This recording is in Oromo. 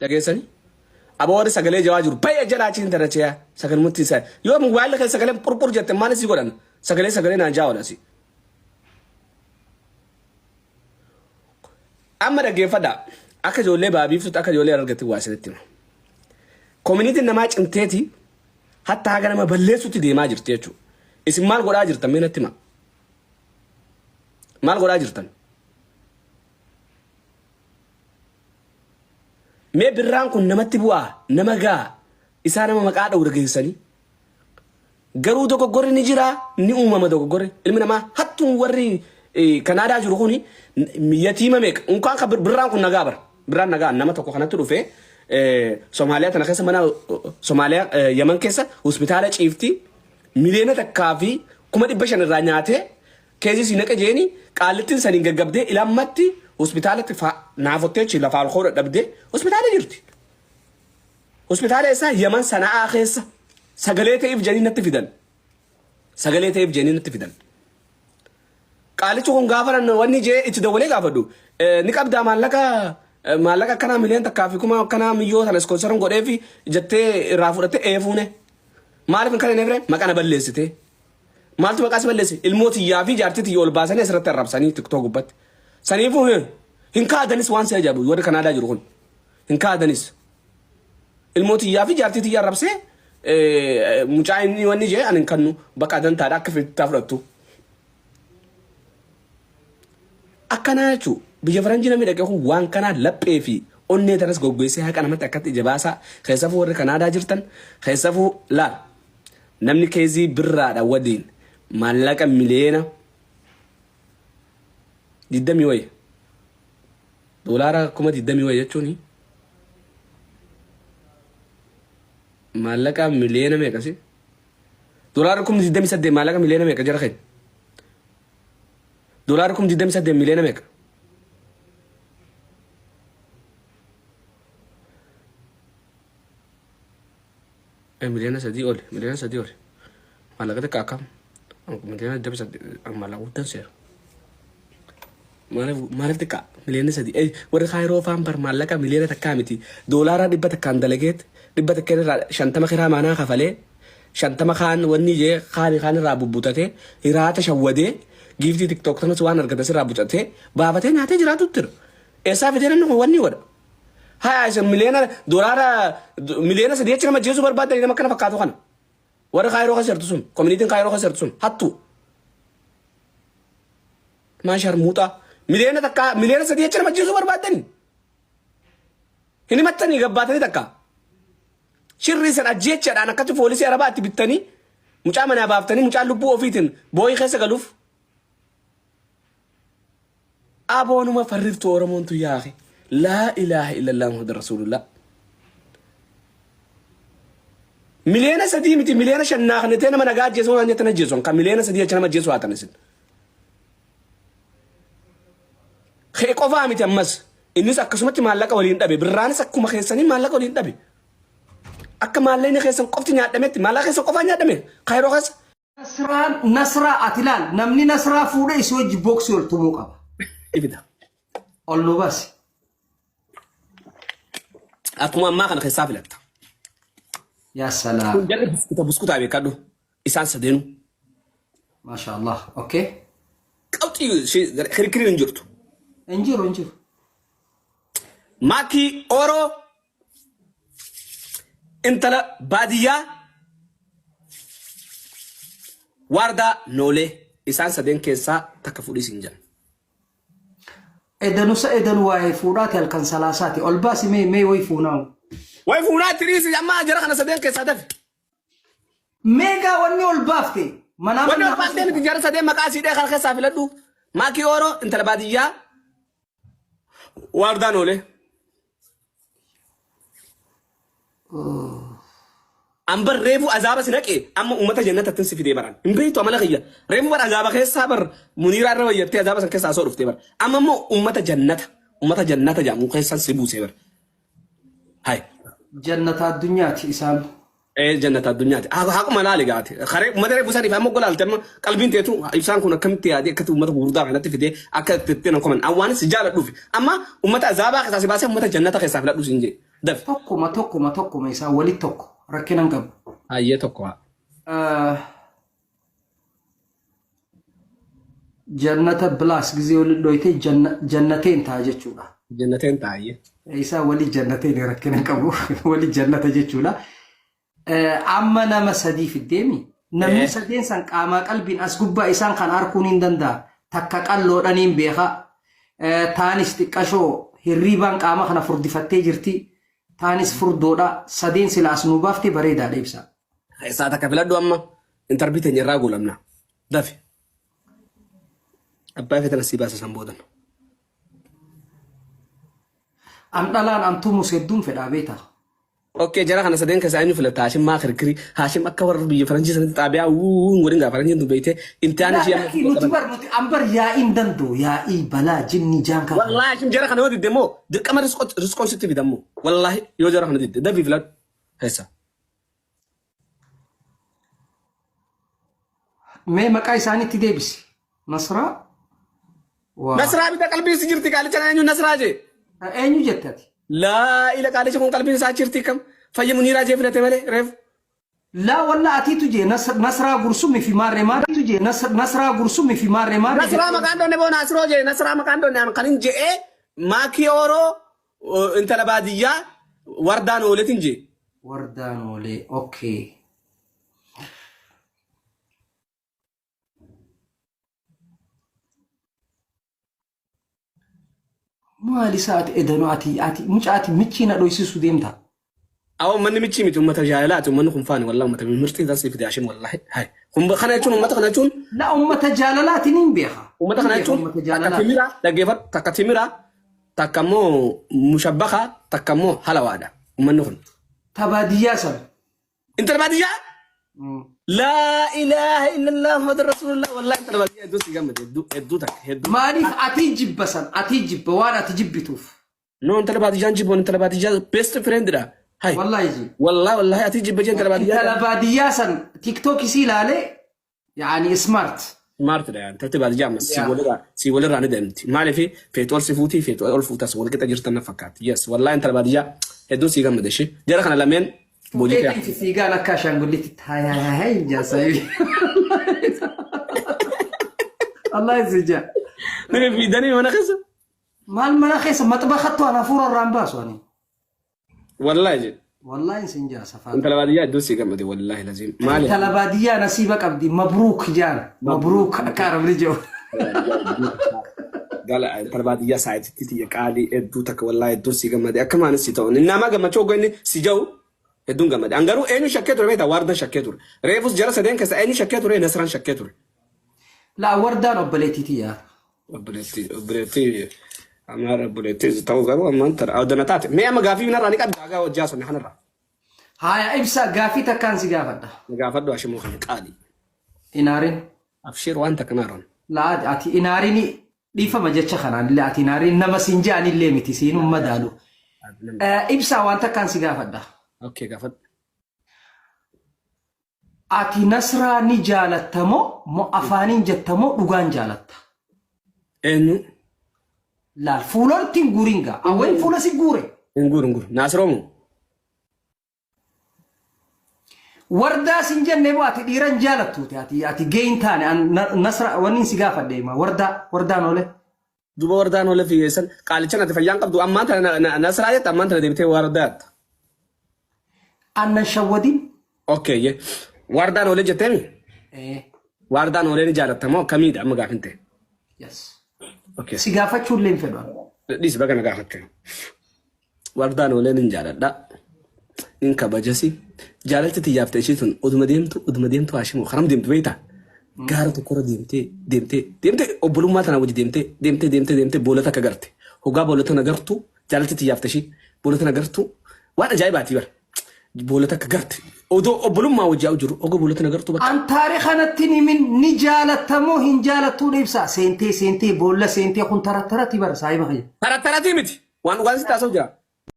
dhageessani aboori sagalee jawaa jiru baay'ee jalaachiin daracheeyaa sagal muttiisa yoo mobaayilii keessa sagalee purpur jette maal si godhan sagalee naan jaawalasi amma dhageeffadha akka ijoollee baabiiftutti akka ijoollee argatti waa isinitti hima community namaa cimteeti hatta haga nama balleessutti deemaa jirti jechuudha isin maal godhaa jirtan mee natti hima maal godhaa jirtan mee birraan kun namatti bu'aa nama gaa isaa nama maqaa dha'u dhageessanii garuu dogoggorri ni jira ni uumama dogoggorri ilmi namaa hattuun warri kanaadaa jiru kuni yatiima meeqa unkaan ka birraan kun nagaa bara birraan nagaa nama tokko kanatti dhufee Somaaliyaa tana keessa mana Somaaliyaa Yaman keessa hospitaala ciifti miliyoona takkaa fi 500 irraa nyaatee keezii naqa jeeni qaalittiin saniin gaggabdee ilammatti hospitaalatti naafottee chi lafa alkool dhabdee hospitaala jirti. Hospitaala isaa Yaman Sana'aa keessa sagalee ta'eef janii natti fidan. Sagalee ta'eef janii natti fidan. Qaalichi kun gaafa wanni jee itti dawalee gaafadhu ni qabdaa maallaqa kana miliyoona takkaa fi kuma kana miyyoo sana sponsoran godhee fi jettee irraa fudhattee eefuune. Maaliif kan hin eefre maqana balleessite. Maaltu maqaas balleessi ilmootiyyaa fi jaartitii ol baasanii asirratti arrabsanii TikTok gubbatti. Saniifuu hin kaadanis waan si ajaa'ibu warri Kanaadaa jiru kun hin kaadanis ilmootiyyaa fi jaartitii arrabsee mucaa inni wanni jee ani kannu bakka dantaadha akka fittaa fudhattu. Akkanaa jechuun biyya faranjii namni dhaqee kun waan kanaa laphee fi onnee tanas goggoessee haqa namatti akkatti jabaasaa keessafuu warri Kanaadaa jirtan keessafuu laal namni keezii birraadha wadiin maallaqa miliyoona 20 wayi doolaara 20 wayi jechuun maallaqa miliyoona meeqasi doolaara 28 maallaqa miliyoona meeqa jara keen doolaara 28 miliyoona meeqa miliyoona 3 ol maallaqa takka akkam miliyoona 28 maallaqa guddan seera maaliif xiqqaa miliyoona 3 warri kaayiroo faan bar maallaqa miliyoona takkaa miti doolaara 100 takkaan dalageet 100 takkeen irraa 50 kiraa maanaa kafalee 50 kaan wanni jee kaan irraa bubbutatee hiraata shawwadee giiftii TikTok tanas waan argatas irraa bucatee baafatee nyaatee jiraatu tura eessaa fidee namni wanni godha haa isin miliyoona doolaara miliyoona 3 achi nama jeesuu barbaadanii nama kana fakkaatu kana warri kaayiroo kasirtu sun communitiin kaayiroo kasirtu sun hattu maashar muuxaa miliyoona takka miliyoona 3 achi nama jeesuu barbaadanii hin himattanii gabbaatanii takka shirrii san ajjeechaadhaan akkatti poolisii arabaatti bittanii mucaa manaa baaftanii mucaa lubbuu ofiitiin boo'ii keessa galuuf aboonuma farriftu oromoontu yaaqe laa ilaaha illallah muhammad rasulullah miliyoona 3 miti miliyoona 5 naaqnetee nama nagaa ajjeesuu waan jettan ajjeesuun kan miliyoona 3 achi nama ajjeesuu haatan isin kee qofaa miti ammas innis akkasumatti maallaqa waliin dhabe birraanis akkuma keessanii maallaqa waliin dhabe akka maallaqni keessan qofti nyaadhametti maallaqa keessan qofaa nyaadhame kaayiroo keessa nasraa atilaan namni nasraa fuudhee isii wajji booksii ol tumuu qaba. Ibida. Ol nu baasi. Akkuma ammaa kana keessaa filatta. Yaa salaam. Kun jalli buskutaa beekadhu isaan sadeenu. Masha Allah. Okay. Qabxii kirkiriin hin jirtu. Injiru. Maki oro intala baadiyyaa warda noole isaan sadeen keessaa takka fudhis hin jiran. Edanu waa'ee fuudhaati halkan salaasaati ol baasi mee way fuunaawu. Way fuunaa tiriisi ammaa jara kana sadeen keessaa dafi. Meegaa wanni ol baafte. Wanni ol baafte miti jara sadeen maqaa siidhee kana keessaa filadhu. Maki oro intala baadiyyaa warda noole. Ambar reefu azaba sinaqe amma ummata jannata si fidee baran hin beeytu amala khiyya reefu bar azaba keessa bar muniira irra wayyatee azaba san keessa soo dhuftee bar amma mo ummata jannata jaamu keessa si buusee bar hay jannata addunyaati isaan jannata addunyaati haquma laali gaati khare ummata reefu sani fa mo golaalte amma qalbiin teetu ibsaan kun akkamitti yaadi akkatu ummata gurdaa kanatti fidee akka tettee nan koman awwaan si jaala dhufi amma ummata azaba keessa si baasee ummata jannata keessa filadhu sinjee دف tokkuma isaa walit tokko rakkinan qabu. هاي تقوى Jannata bilaas gizee waliin dhoytee jannateen ta'a jechuudha. جنتين تاعي Isaa walii jannateen rakkina qabu walii jannata jechuudha. Amma nama sadii fiddeemi. Namni sadeen san qaamaa qalbiin as gubbaa isaan kan arguun hin danda'a. Takka qalloodhaniin beeka. Taanis xiqqashoo hirriibaan qaama kana furdifattee jirti. Taanis furdoodha. Sadeen sila as nuu baaftee bareedaadha ibsa. ساعتك في الأدو أما أنت ربيت إني راجل أمنا دافي أبا في تنسي بس سنبودن Am dhalaan amtumus hedduun fedhaa beektaa. أوكي جرا خنا سدين كسائني في التاشم ما آخر كري هاشم أكبر بيجي فرنسي سنة تابعه ورينغا فرنسي أنتو بيته أنت أنا شيء Nuti ambar yaa'iin dandoo yaa'ii balaa jinni jaanka. والله هاشم جرا خنا ودي دمو دك كمان رزق ستي في دمو والله يو جرا خنا دي دافي فلان هسا Mee maqaa isaaniitti deebisi. Nasraa. نسرا بيتا قلبي سجرتي قال جنا إنه نسرا جي Eenyu jettati? لا إلا قال شكون قلبي ساجرتي كم فيمني راجي في التمالي ريف Laa walla atiitu jee nasraa gursummi fi maarree maariitu jee nasraa gursummi fi maarree maarree. نسرا مكان دون نبون نسرا جي نسرا مكان دون نعم قلين جي ماكي أورو أنت لبادية وردان ولتين جي Wardaan oolee okay. Maali isaati edanoo ati mucaati michiina dhoysisuu deemta. أو من متشي مت أمة جاهلات ومن خنفاني والله أمة مرتي تصيف دي عشان والله هاي هم خنا يجون أمة خنا يجون La ummata jaalalaatiin beeka. أمة خنا يجون Ummata jaalalaa. تكتميرا تجيفت تكتميرا تكمو مشبخة تكمو هلوادا ومن نخن Tabaadiyyaa san. أنت البادية لا إله إلا الله محمد رسول الله والله أنت البادية دوسي جامد يدو تك يدو Maaliif ati jibba san ati jibba waan ati jibbituuf. نو أنت البادية جيبون أنت البادية بيست فريند ده هاي Wallaahi ji. والله أتيجي بجي أنت البادية Talabaadiyyaa san tiktook isii ilaalee yaani smart. مارت ده يعني ترتيب الجامعة سي ولا راني دمتي ما في تول سفوتي في تول فوتاس ولا كده جرت نفكات يس والله انت البادية هدو سي جامد شيء جرى خنا لمن بودي Eetiin fi fiigaan akka ashaangullitti haayaayi jaasayi. Allah isija. من في دني وانا خسر Maal mana keessa maxbaxattu ana fuura irraan baasu ani. والله جد Wallaahi isin jaasafaa. انت البادية هدو سي جامد والله لازم ما Talabaadiyyaa nasiiba qabdi mabruuk jaan. Mabruuk akka arabni jiru. قال انت البادية ساعد تيتي قالي هدو تك والله هدو سي جامد كمان سيتون انما جما تشو غني سيجو هدو جامد انغارو انو شكيتو بيتا وارد شكيتو ريفوس جرى سدين كس انو شكيتو نسران شكيتو La wardaan obboleettiitii yaa. بريتي أمار بريتي توقعوا ما أنتر أو دناتات مي أما قافي من راني قد دعوا وجاسو نحن را Haaya ibsa gaafii takkaan si gaafadha. قافد واش مو خلق قالي Inaariin. أبشر وأنت كنارون Laa ati inaariin dhiifama jecha kanaan illee ati inaariin nama siin je'an illee miti siinum madaalu. Ibsaa waan takkaan si gaafadha. أوكي قافد Ati nasraa ni jaalattamoo moo afaaniin jettamoo dhugaan jaalatta? إنه Laal fuulottiin guuringa. Awween fuula si guure. نقول ناصرومو Wardaa siin jennee moo ati dhiiran jaalattuuti ati geeyin taane nasra wanni si gaafadhe ma wardaan oole. دوبا وردان ولا في يسن قال لك أنا تفيان قبض أما أنت ناصر أما أنت دبتي وردات Annan shawwadin. أوكي وردان ولا جتمي وردان ولا نجارة تمام كميد أما قاعد أنت Yes. أوكي Si gaafachuun leen fedhan. ليس بقى أنا قاعد وردان ولا نجارة لا إنك بجسي جالت تجابت شيء أدمديمتو عشان خرم ديمت بيتا قارت كورة ديمتي أبلو ما تناوج ديمتي بولتا كجرتي هو جاب بولتا نجرتو جالت تجابت شيء بولتا نجرتو وأنا جاي بعتي بر بولتا كجرتي أبلو ما وجاو جرو أجو بولتا نجرتو بس An taariikhanatti min ni jaalattamoo hin jaalattuu ibsa. Seentee boolla seentee kun tarattarati bara saayiba hayya. ترى تيمتي وان ستاسو جا